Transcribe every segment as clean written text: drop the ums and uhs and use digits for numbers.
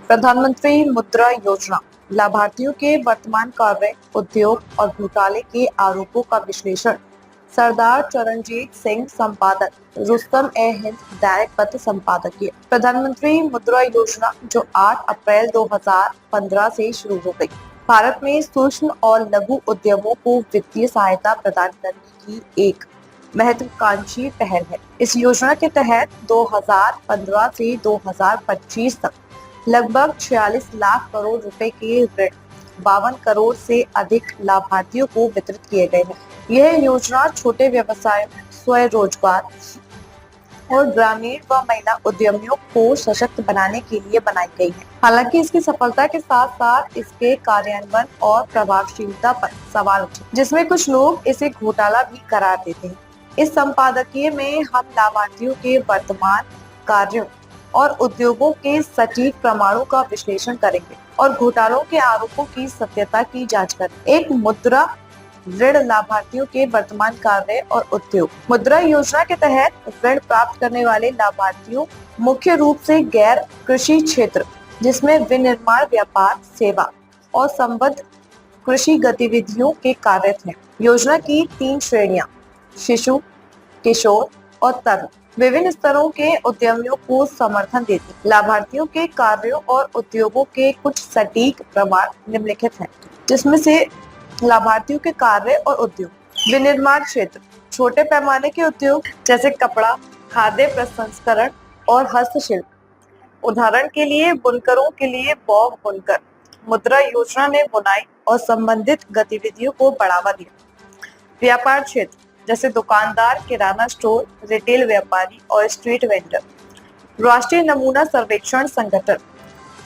प्रधानमंत्री मुद्रा योजना लाभार्थियों के वर्तमान कार्य, उद्योग और घोटाले के आरोपों का विश्लेषण। सरदार चरणजीत सिंह संपादक, रुस्तम ए हिंद दैनिक पत्र संपादकीय। प्रधानमंत्री मुद्रा योजना जो 8 अप्रैल 2015 से शुरू हो गई, भारत में सूक्ष्म और लघु उद्यमों को वित्तीय सहायता प्रदान करने की एक महत्वाकांक्षी पहल है। इस योजना के तहत 2015 से 2025 तक लगभग 46 लाख करोड़ रुपए के ऋण 52 करोड़ से अधिक लाभार्थियों को वितरित किए गए हैं। यह योजना छोटे व्यवसाय, स्वरोजगार और ग्रामीण व महिला उद्यमियों को सशक्त बनाने के लिए बनाई गई है। हालांकि इसकी सफलता के साथ साथ इसके कार्यान्वयन और प्रभावशीलता पर सवाल उठे, जिसमें कुछ लोग इसे घोटाला भी करार देते हैं। इस संपादकीय में हम लाभार्थियों के वर्तमान कार्यों और उद्योगों के सटीक प्रमाणों का विश्लेषण करेंगे और घोटालों के आरोपों की सत्यता की जांच करेंगे। एक मुद्रा ऋण लाभार्थियों के वर्तमान कार्य और उद्योग। मुद्रा योजना के तहत ऋण प्राप्त करने वाले लाभार्थियों मुख्य रूप से गैर कृषि क्षेत्र, जिसमें विनिर्माण, व्यापार, सेवा और संबद्ध कृषि गतिविधियों के कार्यरत हैं। योजना की 3 श्रेणियां, शिशु, किशोर और तरुण, विभिन्न स्तरों के उद्यमियों को समर्थन देती है। लाभार्थियों के कार्यों और उद्योगों के कुछ सटीक प्रमाण निम्नलिखित हैं, जिसमें से लाभार्थियों के कार्य और उद्योग। विनिर्माण क्षेत्र, छोटे पैमाने के उद्योग जैसे कपड़ा, खाद्य प्रसंस्करण और हस्तशिल्प। उदाहरण के लिए बुनकरों के लिए बॉब बुनकर। मुद्रा योजना ने बुनाई और संबंधित गतिविधियों को बढ़ावा दिया। व्यापार क्षेत्र जैसे दुकानदार, किराना स्टोर, रिटेल व्यापारी और स्ट्रीट वेंडर। राष्ट्रीय नमूना सर्वेक्षण संगठन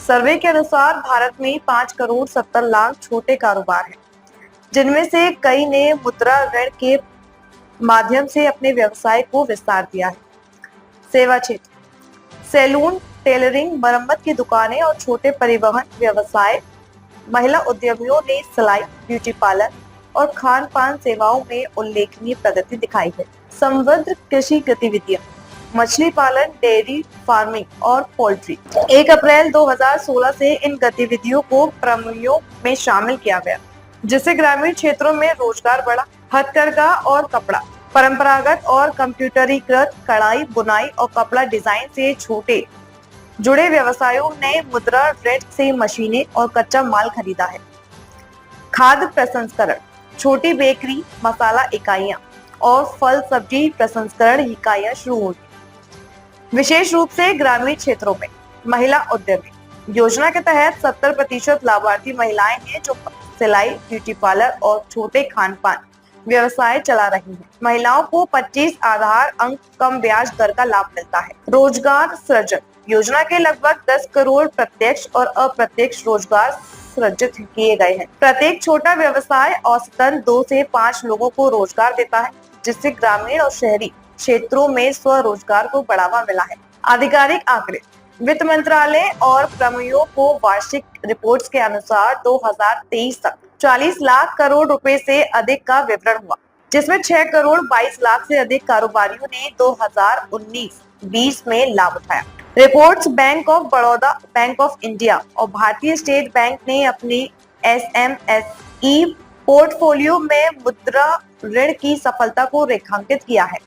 सर्वे के अनुसार भारत में 5 करोड़ 70 लाख छोटे कारोबार हैं, जिनमें से कई ने मुद्रा ऋण के माध्यम से अपने व्यवसाय को विस्तार दिया है। सेवा क्षेत्र, सैलून, टेलरिंग, मरम्मत की दुकानें और छोटे परिवहन व्यवसाय। महिला उद्यमियों ने सिलाई, ब्यूटी पार्लर और खान पान सेवाओं में उल्लेखनीय प्रगति दिखाई है। संबद्ध कृषि गतिविधियां, मछली पालन, डेयरी फार्मिंग और पोल्ट्री। 1 अप्रैल 2016 से इन गतिविधियों को प्रमोयों में शामिल किया गया, जिससे ग्रामीण क्षेत्रों में रोजगार बढ़ा। हथकरघा और कपड़ा, परंपरागत और कंप्यूटरीकृत कढ़ाई, बुनाई और कपड़ा डिजाइन से छोटे जुड़े व्यवसायों ने मुद्रा ऋण से मशीनें और कच्चा माल खरीदा है। खाद्य प्रसंस्करण, छोटी बेकरी, मसाला इकाइयां और फल सब्जी प्रसंस्करण इकाइयां शुरू होगी, विशेष रूप से ग्रामीण क्षेत्रों में। महिला उद्यमी योजना के तहत 70% लाभार्थी महिलाएं हैं जो सिलाई, ब्यूटी पार्लर और छोटे खान पान व्यवसाय चला रही हैं। महिलाओं को 25 आधार अंक कम ब्याज दर का लाभ मिलता है। रोजगार सृजन योजना के लगभग 10 करोड़ प्रत्यक्ष और अप्रत्यक्ष रोजगार सृजित किए गए हैं। प्रत्येक छोटा व्यवसाय औसतन 2 से 5 लोगों को रोजगार देता है, जिससे ग्रामीण और शहरी क्षेत्रों में स्वरोजगार को बढ़ावा मिला है। आधिकारिक आंकड़े, वित्त मंत्रालय और प्रमोयों को वार्षिक रिपोर्ट्स के अनुसार 2023 तक 40 लाख करोड़ रुपए से अधिक का वितरण हुआ, जिसमें 6 करोड़ 22 लाख से अधिक कारोबारियों ने 2019-20 में लाभ उठाया। Reports bank of Baroda, bank of India और भारतीय स्टेट बैंक ने अपनी SMSE पोर्टफोलियो में मुद्रा ऋण की सफलता को रेखांकित किया है।